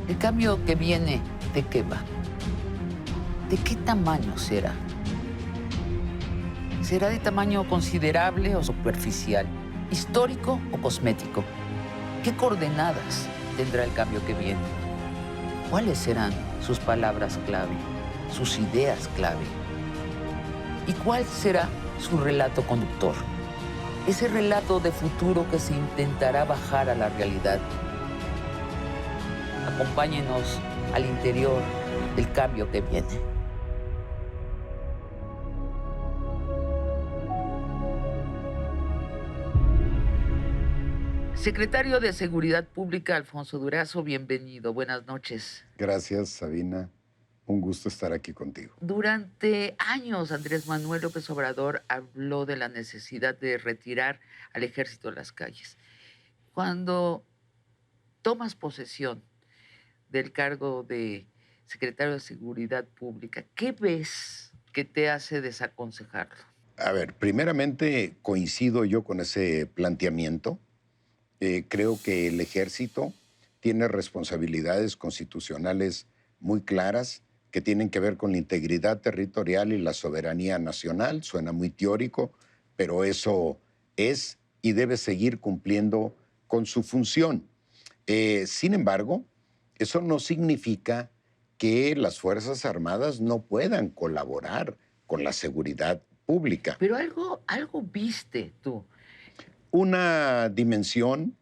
El cambio que viene, ¿de qué va? ¿De qué tamaño será? ¿Será de tamaño considerable o superficial? ¿Histórico o cosmético? ¿Qué coordenadas tendrá el cambio que viene? ¿Cuáles serán sus palabras clave, sus ideas clave? ¿Y cuál será su relato conductor? Ese relato de futuro que se intentará bajar a la realidad. Acompáñenos al interior del cambio que viene. Secretario de Seguridad Pública, Alfonso Durazo, bienvenido. Buenas noches. Gracias, Sabina. Un gusto estar aquí contigo. Durante años, Andrés Manuel López Obrador habló de la necesidad de retirar al ejército de las calles. Cuando tomas posesión del cargo de secretario de Seguridad Pública, ¿qué ves que te hace desaconsejarlo? A ver, primeramente coincido yo con ese planteamiento. Creo que el ejército tiene responsabilidades constitucionales muy claras que tienen que ver con la integridad territorial y la soberanía nacional. Suena muy teórico, pero eso es y debe seguir cumpliendo con su función. Sin embargo, eso no significa que las Fuerzas Armadas no puedan colaborar con la seguridad pública. Pero algo viste tú. Una dimensión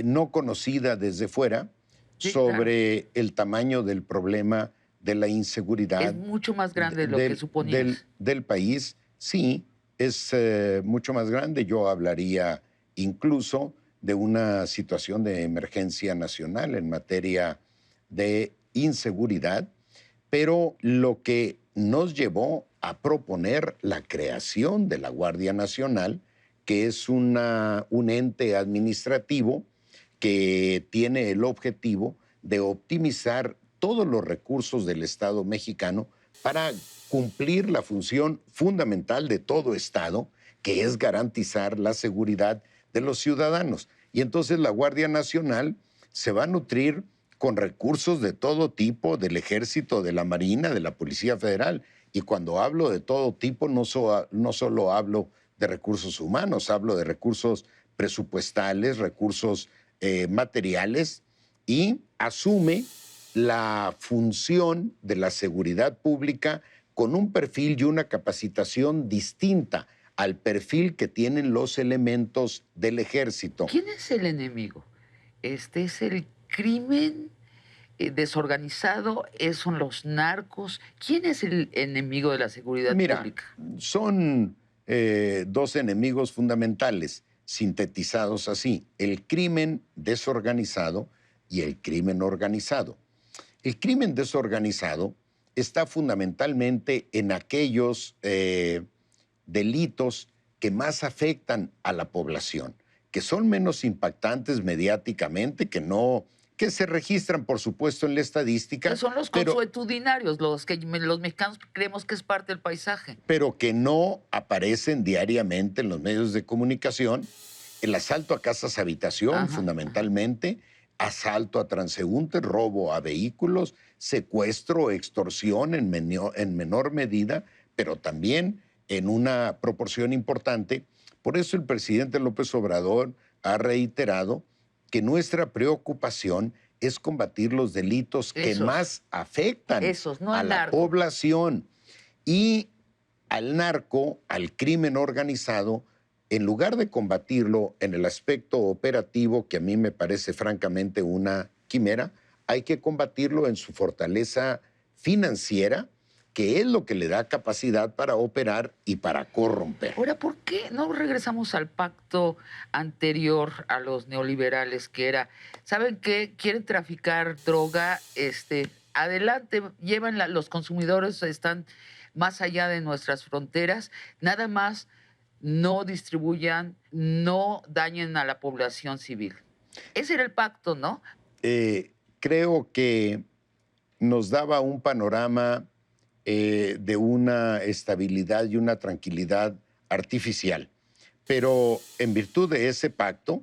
no conocida desde fuera Sí, claro. sobre el tamaño del problema de la inseguridad Es mucho más grande de lo que suponías. del país. Sí, es mucho más grande. Yo hablaría incluso de una situación de emergencia nacional en materia de inseguridad, pero lo que nos llevó a proponer la creación de la Guardia Nacional, que es un ente administrativo que tiene el objetivo de optimizar todos los recursos del Estado mexicano para cumplir la función fundamental de todo Estado, que es garantizar la seguridad de los ciudadanos. Y entonces la Guardia Nacional se va a nutrir con recursos de todo tipo, del Ejército, de la Marina, de la Policía Federal. Y cuando hablo de todo tipo, no solo hablo de recursos humanos, hablo de recursos presupuestales, recursos materiales, y asume la función de la seguridad pública con un perfil y una capacitación distinta al perfil que tienen los elementos del ejército. ¿Quién es el enemigo? Este es el crimen desorganizado, son los narcos. ¿Quién es el enemigo de la seguridad Mira, pública? son dos enemigos fundamentales sintetizados así: el crimen desorganizado y el crimen organizado. El crimen desorganizado está fundamentalmente en aquellos delitos que más afectan a la población, que son menos impactantes mediáticamente, que se registran, por supuesto, en la estadística, Que son los pero consuetudinarios, los que los mexicanos creemos que es parte del paisaje. pero que no aparecen diariamente en los medios de comunicación. El asalto a casas habitación, fundamentalmente, asalto a transeúntes, robo a vehículos, secuestro, extorsión en menor medida, pero también en una proporción importante. Por eso el presidente López Obrador ha reiterado que nuestra preocupación es combatir los delitos que más afectan no a al la narco. población. Y al narco, al crimen organizado, en lugar de combatirlo en el aspecto operativo, que a mí me parece francamente una quimera, hay que combatirlo en su fortaleza financiera, que es lo que le da capacidad para operar y para corromper. Ahora, ¿por qué no regresamos al pacto anterior a los neoliberales, que era, ¿saben qué? Quieren traficar droga, adelante, llévenla, los consumidores están más allá de nuestras fronteras, nada más no distribuyan, no dañen a la población civil. Ese era el pacto, ¿no? Creo que nos daba un panorama de una estabilidad y una tranquilidad artificial. Pero en virtud de ese pacto,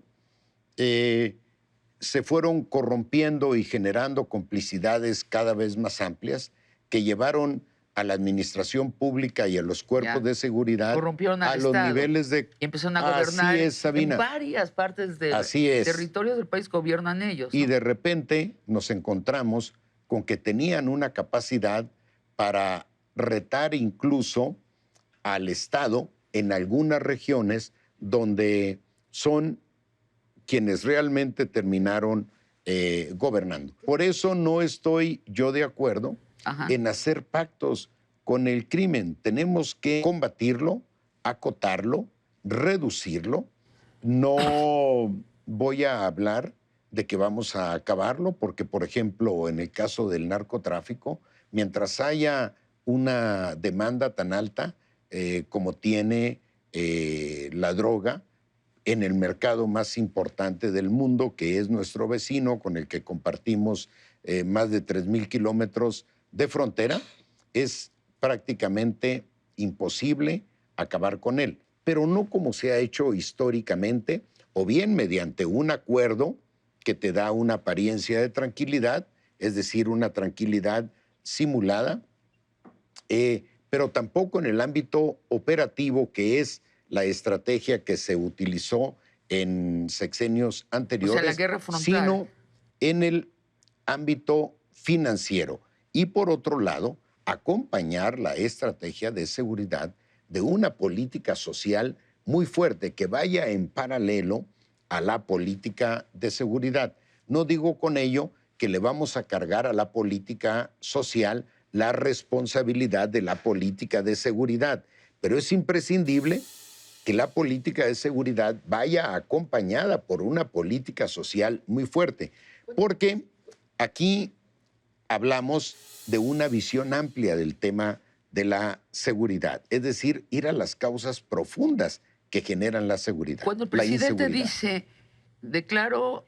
se fueron corrompiendo y generando complicidades cada vez más amplias que llevaron a la administración pública y a los cuerpos Ya. de seguridad Corrompieron al a los Estado niveles de... y empezaron a Así gobernar es, en Sabina, varias partes del así es. territorio del país, gobiernan ellos, Y ¿no? de repente nos encontramos con que tenían una capacidad para retar incluso al Estado en algunas regiones donde son quienes realmente terminaron gobernando. Por eso no estoy yo de acuerdo Ajá. en hacer pactos con el crimen. Tenemos que combatirlo, acotarlo, reducirlo. No voy a hablar de que vamos a acabarlo, porque, por ejemplo, en el caso del narcotráfico, mientras haya una demanda tan alta como tiene la droga, en el mercado más importante del mundo, que es nuestro vecino, con el que compartimos más de 3,000 kilómetros de frontera, es prácticamente imposible acabar con él. Pero no como se ha hecho históricamente, o bien mediante un acuerdo que te da una apariencia de tranquilidad, es decir, una tranquilidad simulada, pero tampoco en el ámbito operativo, que es la estrategia que se utilizó en sexenios O sea, la anteriores, guerra frontal. sino en el ámbito financiero. Y por otro lado, acompañar la estrategia de seguridad de una política social muy fuerte que vaya en paralelo a la política de seguridad. No digo con ello que le vamos a cargar a la política social la responsabilidad de la política de seguridad, pero es imprescindible que la política de seguridad vaya acompañada por una política social muy fuerte, porque aquí hablamos de una visión amplia del tema de la seguridad, es decir, ir a las causas profundas que generan la seguridad, Cuando el la presidente inseguridad. dice, declaro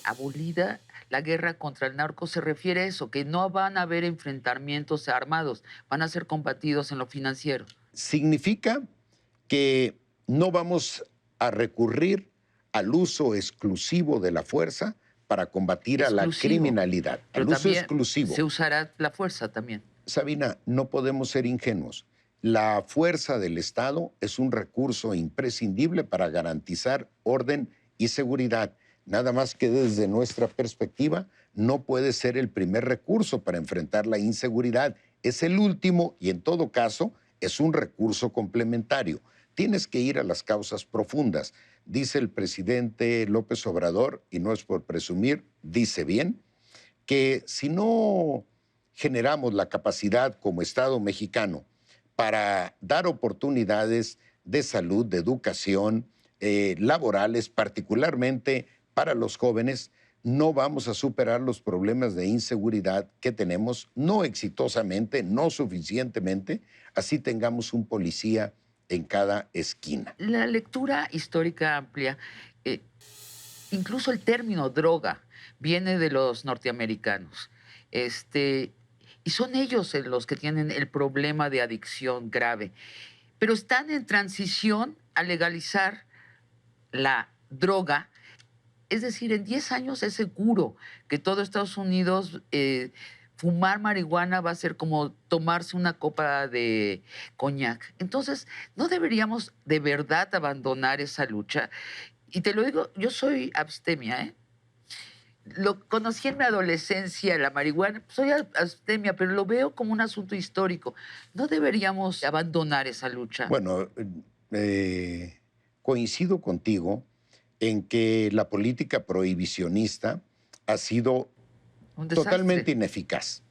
abolida la guerra contra el narco, se refiere a eso, que no van a haber enfrentamientos armados, van a ser combatidos en lo financiero. Significa que no vamos a recurrir al uso exclusivo de la fuerza para combatir a la Exclusivo. criminalidad, Pero al uso también exclusivo. se usará la fuerza también. Sabina, no podemos ser ingenuos. La fuerza del Estado es un recurso imprescindible para garantizar orden y seguridad. Nada más que desde nuestra perspectiva, no puede ser el primer recurso para enfrentar la inseguridad. Es el último y en todo caso es un recurso complementario. Tienes que ir a las causas profundas. Dice el presidente López Obrador, y no es por presumir, dice bien, que si no generamos la capacidad como Estado mexicano para dar oportunidades de salud, de educación, laborales, particularmente para los jóvenes, no vamos a superar los problemas de inseguridad que tenemos, no exitosamente, no suficientemente, así tengamos un policía en cada esquina. La lectura histórica amplia, eh, incluso el término droga viene de los norteamericanos. Y son ellos los que tienen el problema de adicción grave. Pero están en transición a legalizar la droga. Es decir, en 10 años es seguro que todo Estados Unidos fumar marihuana va a ser como tomarse una copa de coñac. Entonces, no deberíamos de verdad abandonar esa lucha. Y te lo digo, yo soy abstemia, ¿eh? Lo conocí en mi adolescencia, la marihuana, soy abstemia, pero lo veo como un asunto histórico. No deberíamos abandonar esa lucha. Bueno, coincido contigo en que la política prohibicionista ha sido Un totalmente desastre. ineficaz.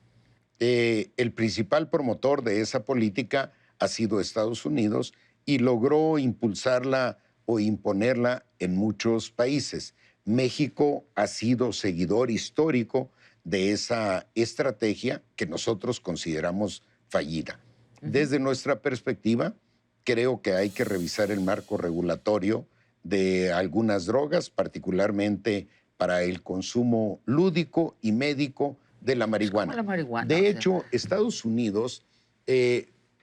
El principal promotor de esa política ha sido Estados Unidos y logró impulsarla o imponerla en muchos países. México ha sido seguidor histórico de esa estrategia que nosotros consideramos fallida. Desde nuestra perspectiva, creo que hay que revisar el marco regulatorio de algunas drogas, particularmente para el consumo lúdico y médico de la Es como marihuana. la marihuana, De o sea. hecho, Estados Unidos,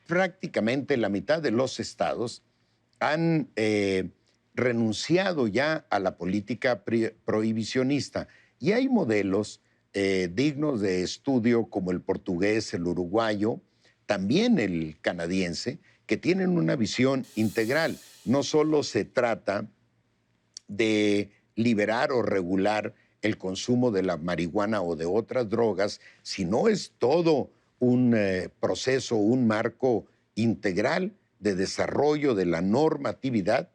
prácticamente la mitad de los estados han renunciado ya a la política prohibicionista. Y hay modelos dignos de estudio como el portugués, el uruguayo, también el canadiense, que tienen una visión integral. No solo se trata de liberar o regular el consumo de la marihuana o de otras drogas, sino es todo un proceso, un marco integral de desarrollo de la normatividad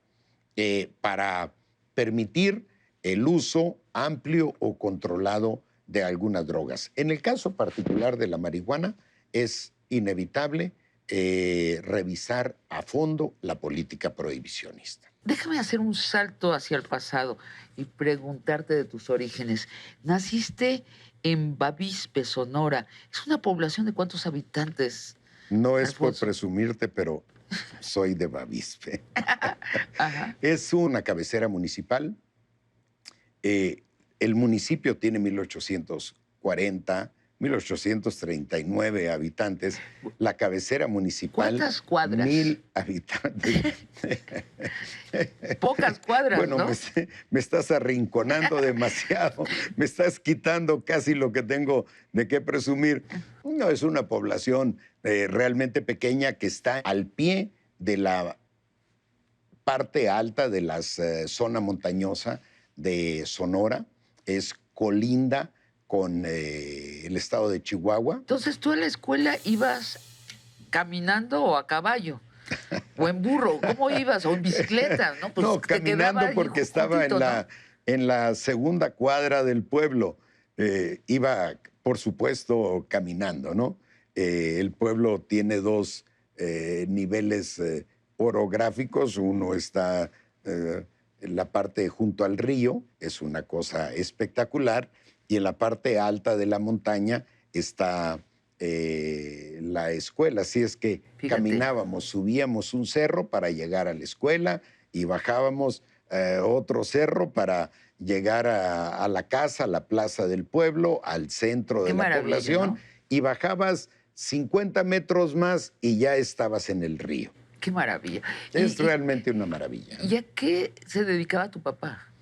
para permitir el uso amplio o controlado de algunas drogas. En el caso particular de la marihuana, es inevitable revisar a fondo la política prohibicionista. Déjame hacer un salto hacia el pasado y preguntarte de tus orígenes. Naciste en Bavispe, Sonora. ¿Es una población de cuántos habitantes, No es por Alfonso? presumirte, pero soy de Bavispe. Ajá. Es una cabecera municipal. El municipio tiene 1839 habitantes. La cabecera municipal, ¿Cuántas cuadras? 1000 habitantes. Pocas cuadras, Bueno, ¿no? me estás arrinconando demasiado, me estás quitando casi lo que tengo de qué presumir. No, es una población realmente pequeña que está al pie de la parte alta de la zona montañosa de Sonora, es colinda con el estado de Chihuahua. Entonces, ¿tú a la escuela ibas caminando o a caballo? ¿O en burro? ¿Cómo ibas? ¿O en bicicleta? No, pues No, te quedaba caminando ahí porque estaba juntito, ¿no? en la segunda cuadra del pueblo. Iba, por supuesto, caminando, ¿no? El pueblo tiene dos niveles orográficos. Uno está en la parte junto al río, es una cosa espectacular, y en la parte alta de la montaña está la escuela. Así es que Fíjate. caminábamos, subíamos un cerro para llegar a la escuela y bajábamos otro cerro para llegar a la casa, a la plaza del pueblo, al centro de Qué la maravilla, población, ¿no? y bajabas 50 metros más y ya estabas en el río. Qué maravilla. Es realmente una maravilla. ¿Y a qué se dedicaba tu papá?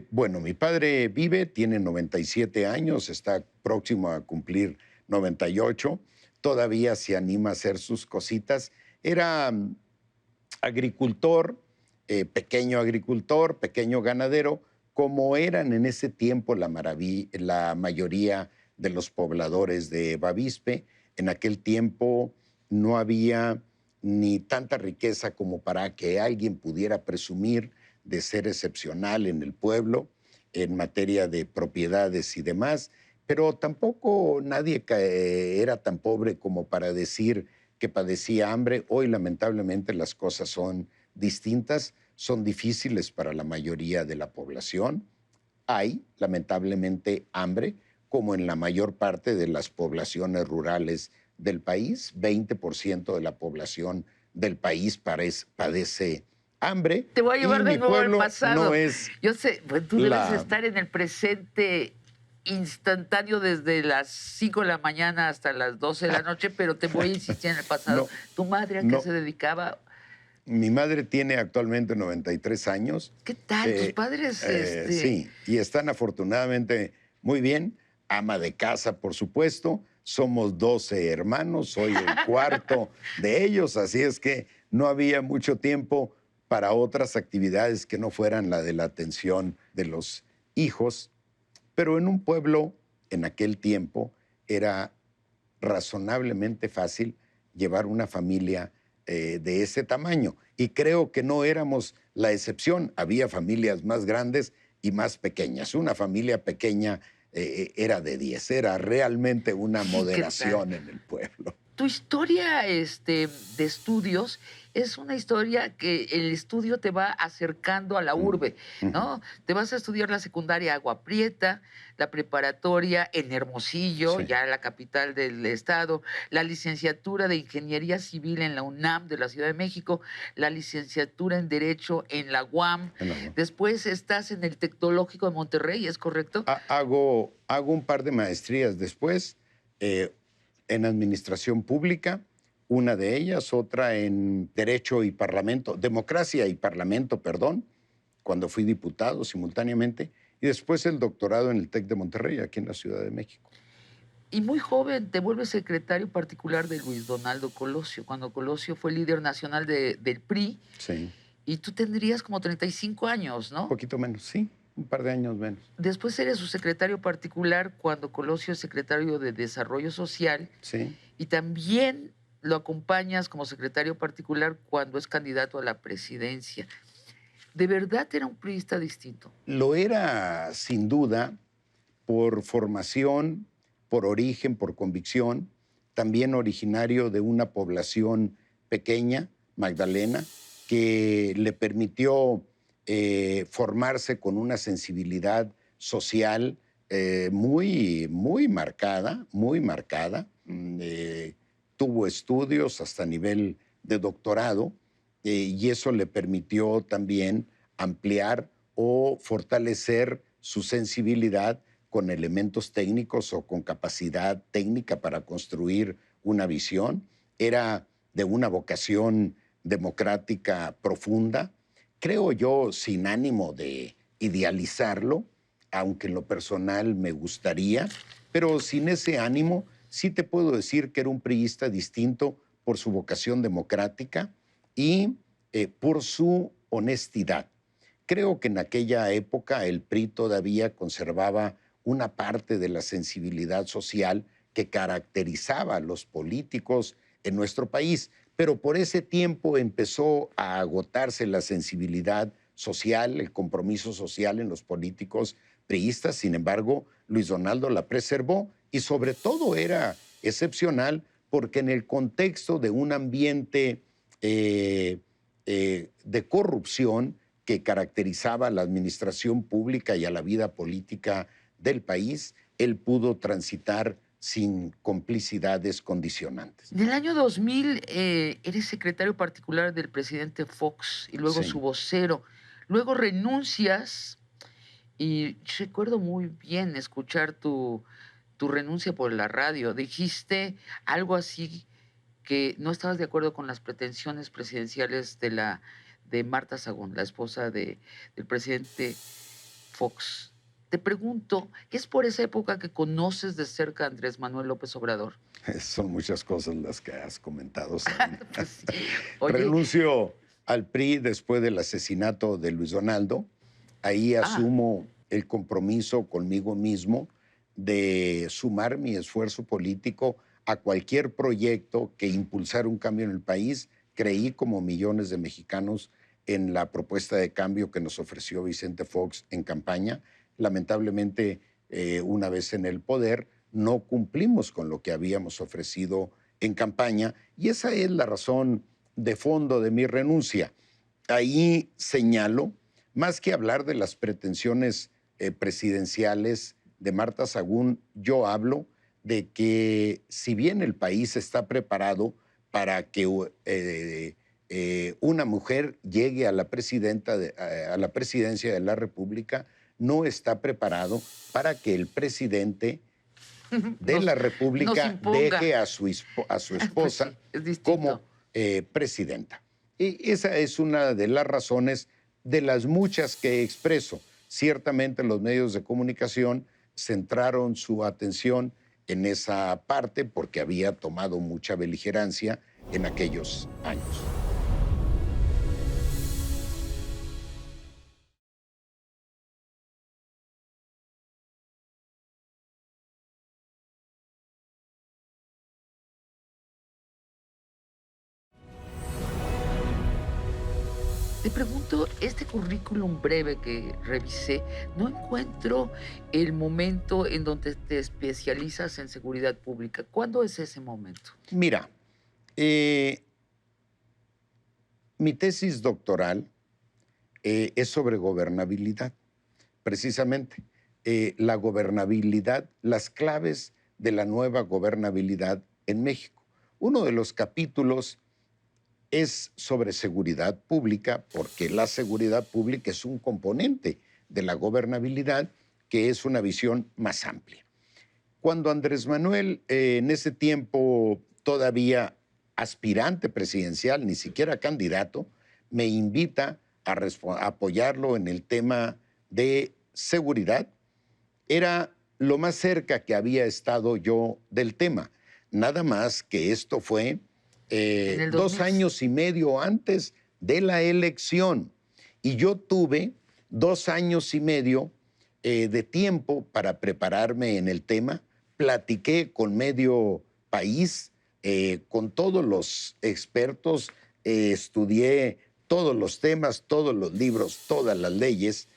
Bueno, mi padre vive, tiene 97 años, está próximo a cumplir 98, todavía se anima a hacer sus cositas. Era agricultor, pequeño ganadero, como eran en ese tiempo la mayoría de los pobladores de Bavispe. En aquel tiempo no había ni tanta riqueza como para que alguien pudiera presumir de ser excepcional en el pueblo en materia de propiedades y demás, pero tampoco nadie era tan pobre como para decir que padecía hambre. Hoy lamentablemente las cosas son distintas, son difíciles para la mayoría de la población. Hay lamentablemente hambre, como en la mayor parte de las poblaciones rurales del país. 20% de la población del país padece hambre, Te voy a y llevar de mi nuevo al pueblo pasado. no es Yo sé, pues tú debes la... estar en el presente instantáneo desde las 5 de la mañana hasta las 12 de la noche, pero te voy a insistir en el pasado. No, ¿Tu madre a qué no. se dedicaba? Mi madre tiene actualmente 93 años. ¿Qué tal? Tus padres, Sí, y están afortunadamente muy bien. Ama de casa, por supuesto. Somos 12 hermanos, soy el cuarto de ellos, así es que no había mucho tiempo para otras actividades que no fueran la de la atención de los hijos. Pero en un pueblo, en aquel tiempo, era razonablemente fácil llevar una familia de ese tamaño. Y creo que no éramos la excepción. Había familias más grandes y más pequeñas. Una familia pequeña era de 10. Era realmente una ¿qué tal? moderación en el pueblo. Tu historia de estudios es una historia que el estudio te va acercando a la urbe, ¿no? Te vas a estudiar la secundaria Agua Prieta, la preparatoria en Hermosillo, Sí, ya la capital del estado, la licenciatura de Ingeniería Civil en la UNAM de la Ciudad de México, la licenciatura en Derecho en la UAM. en la UNAM. Después estás en el Tecnológico de Monterrey, ¿es correcto? Hago un par de maestrías después en administración pública, una de ellas, otra en Derecho y Parlamento, Democracia y Parlamento, perdón, cuando fui diputado simultáneamente, y después el doctorado en el TEC de Monterrey, aquí en la Ciudad de México. Y muy joven te vuelves secretario particular de Luis Donaldo Colosio, cuando Colosio fue líder nacional del PRI, Sí, y tú tendrías como 35 años, un ¿no? poquito menos, sí, un par de años menos. Después eres su secretario particular cuando Colosio es secretario de Desarrollo Social, Sí. y también lo acompañas como secretario particular cuando es candidato a la presidencia. ¿De verdad era un priista distinto? Lo era sin duda por formación, por origen, por convicción, también originario de una población pequeña, Magdalena, que le permitió formarse con una sensibilidad social muy marcada, muy marcada. Tuvo estudios hasta nivel de doctorado y eso le permitió también ampliar o fortalecer su sensibilidad con elementos técnicos o con capacidad técnica para construir una visión. Era de una vocación democrática profunda, creo yo, sin ánimo de idealizarlo, aunque en lo personal me gustaría, pero sin ese ánimo sí te puedo decir que era un priista distinto por su vocación democrática y por su honestidad. Creo que en aquella época el PRI todavía conservaba una parte de la sensibilidad social que caracterizaba a los políticos en nuestro país, pero por ese tiempo empezó a agotarse la sensibilidad social, el compromiso social en los políticos priistas. Sin embargo, Luis Donaldo la preservó y sobre todo era excepcional porque en el contexto de un ambiente de corrupción que caracterizaba a la administración pública y a la vida política del país, él pudo transitar sin complicidades condicionantes. En el año 2000 eres secretario particular del presidente Fox y luego su Sí, vocero. Luego renuncias y recuerdo muy bien escuchar tu renuncia por la radio. Dijiste algo así que no estabas de acuerdo con las pretensiones presidenciales de Marta Sagún, la esposa del presidente Fox. Te pregunto, ¿es por esa época que conoces de cerca a Andrés Manuel López Obrador? son muchas cosas las que has comentado, Sabina. Pues sí. Oye, Renuncio al PRI después del asesinato de Luis Donaldo. Ahí ah, asumo el compromiso conmigo mismo de sumar mi esfuerzo político a cualquier proyecto que impulsara un cambio en el país. Creí, como millones de mexicanos, en la propuesta de cambio que nos ofreció Vicente Fox en campaña. Lamentablemente, una vez en el poder, no cumplimos con lo que habíamos ofrecido en campaña y esa es la razón de fondo de mi renuncia. Ahí señalo, más que hablar de las pretensiones presidenciales de Marta Sagún, yo hablo de que si bien el país está preparado para que una mujer llegue a la a la presidencia de la República, no está preparado para que el presidente de nos, la nos República imponga. deje a su Pues esposa sí, es distinto. como presidenta. Y esa es una de las razones de las muchas que expreso. Ciertamente los medios de comunicación centraron su atención en esa parte porque había tomado mucha beligerancia en aquellos años. Te pregunto, este currículum breve que revisé, no encuentro el momento en donde te especializas en seguridad pública. ¿Cuándo es ese momento? Mira, eh, mi tesis doctoral es sobre gobernabilidad, precisamente. La gobernabilidad, las claves de la nueva gobernabilidad en México. Uno de los capítulos es sobre seguridad pública, porque la seguridad pública es un componente de la gobernabilidad, que es una visión más amplia. Cuando Andrés Manuel en ese tiempo todavía aspirante presidencial, ni siquiera candidato, me invita a apoyarlo en el tema de seguridad. Era lo más cerca que había estado yo del tema. Nada más que esto fue En el 2 2000. años y medio antes de la elección. Y yo tuve 2 años y medio de tiempo para prepararme en el tema. Platiqué con medio país, con todos los expertos, estudié todos los temas, todos los libros, todas las leyes,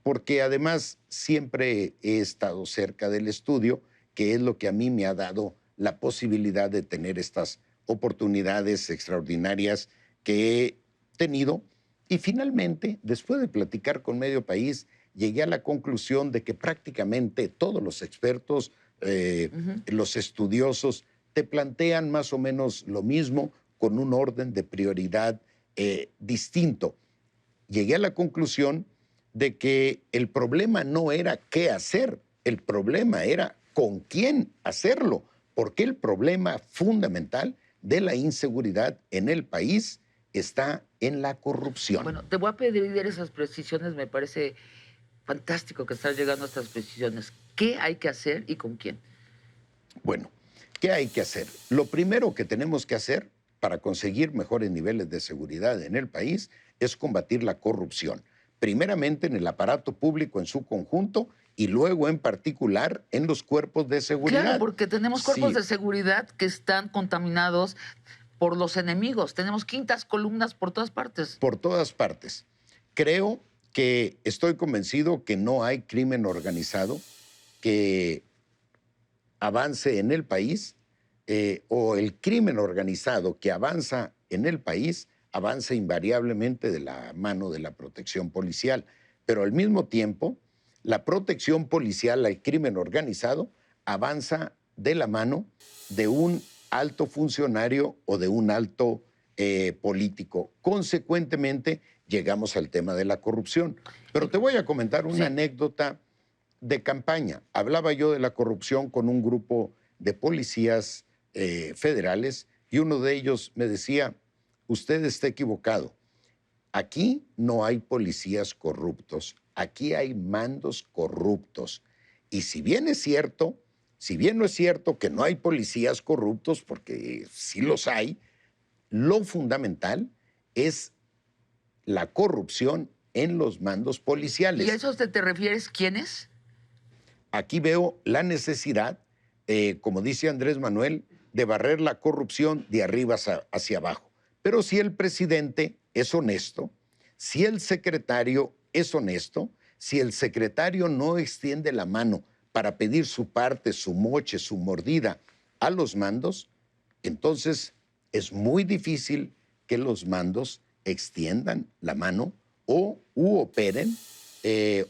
porque además siempre he estado cerca del estudio, que es lo que a mí me ha dado la posibilidad de tener estas oportunidades extraordinarias que he tenido. Y finalmente, después de platicar con medio país, llegué a la conclusión de que prácticamente todos los expertos, los estudiosos, te plantean más o menos lo mismo con un orden de prioridad distinto. Llegué a la conclusión de que el problema no era qué hacer, el problema era con quién hacerlo, porque el problema fundamental de la inseguridad en el país está en la corrupción. Bueno, te voy a pedir esas precisiones, me parece fantástico que estás llegando a estas precisiones. ¿Qué hay que hacer y con quién? Bueno, ¿qué hay que hacer? Lo primero que tenemos que hacer para conseguir mejores niveles de seguridad en el país es combatir la corrupción. Primeramente en el aparato público en su conjunto y luego en particular en los cuerpos de seguridad. Claro, porque tenemos cuerpos Sí, de seguridad que están contaminados por los enemigos. Tenemos quintas columnas por todas partes. por todas partes. Creo que estoy convencido que no hay crimen organizado que avance en el país o el crimen organizado que avanza en el país avanza invariablemente de la mano de la protección policial. Pero al mismo tiempo, la protección policial al crimen organizado avanza de la mano de un alto funcionario o de un alto político. Consecuentemente, llegamos al tema de la corrupción. Pero te voy a comentar una anécdota de campaña. Hablaba yo de la corrupción con un grupo de policías federales y uno de ellos me decía, usted está equivocado. Aquí no hay policías corruptos, aquí hay mandos corruptos. Y si bien es cierto, si bien no es cierto que no hay policías corruptos, porque sí los hay, lo fundamental es la corrupción en los mandos policiales. ¿Y a eso te refieres quiénes? Aquí veo la necesidad, como dice Andrés Manuel, de barrer la corrupción de arriba hacia abajo. Pero si el presidente es honesto, si el secretario es honesto, si el secretario no extiende la mano para pedir su parte, su moche, su mordida a los mandos, entonces es muy difícil que los mandos extiendan la mano o operen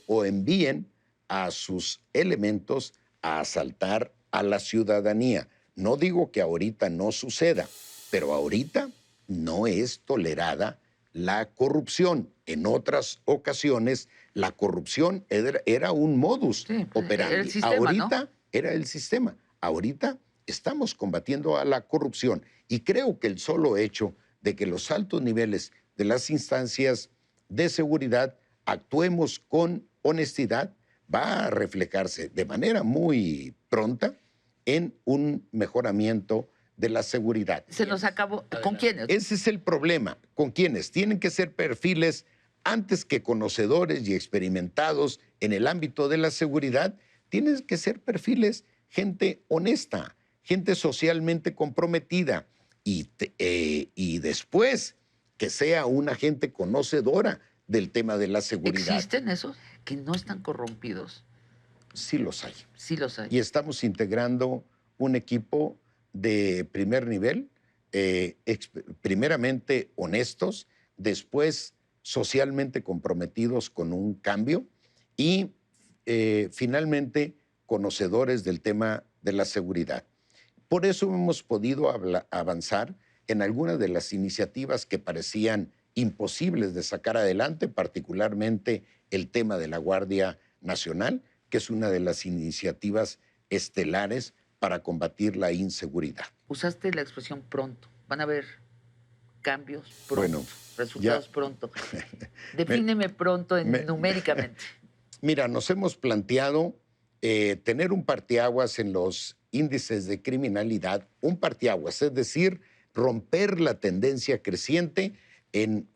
o envíen a sus elementos a asaltar a la ciudadanía. No digo que ahorita no suceda, pero ahorita no es tolerada la corrupción. En otras ocasiones, la corrupción era un modus operandi. El sistema, ahorita ¿no? era el sistema. Ahorita estamos combatiendo a la corrupción. Y creo que el solo hecho de que los altos niveles de las instancias de seguridad actuemos con honestidad va a reflejarse de manera muy pronta en un mejoramiento de la seguridad. Se nos acabó. ¿Con quiénes? Ese es el problema. ¿Con quiénes? Tienen que ser perfiles antes que conocedores y experimentados en el ámbito de la seguridad. Tienen que ser perfiles gente honesta, gente socialmente comprometida y después que sea una gente conocedora del tema de la seguridad. ¿Existen esos que no están corrompidos? Sí los hay. Sí los hay. Y estamos integrando un equipo de primer nivel, primeramente honestos, después socialmente comprometidos con un cambio y finalmente conocedores del tema de la seguridad. Por eso hemos podido avanzar en algunas de las iniciativas que parecían imposibles de sacar adelante, particularmente el tema de la Guardia Nacional, que es una de las iniciativas estelares para combatir la inseguridad. Usaste la expresión pronto. van a haber cambios pronto, Bueno, resultados ya pronto. me, Defíneme pronto me- numéricamente. mira, nos hemos planteado tener un parteaguas en los índices de criminalidad, un parteaguas, es decir, romper la tendencia creciente en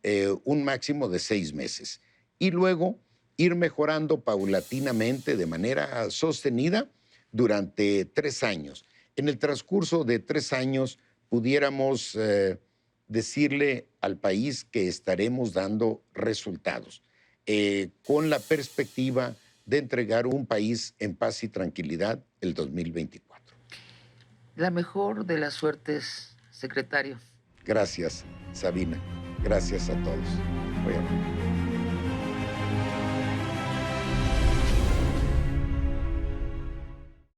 un máximo de 6 meses y luego ir mejorando paulatinamente de manera sostenida durante 3 años. En el transcurso de 3 años pudiéramos decirle al país que estaremos dando resultados con la perspectiva de entregar un país en paz y tranquilidad el 2024. La mejor de las suertes, secretario. Gracias, Sabina. Gracias a todos. Muy amable.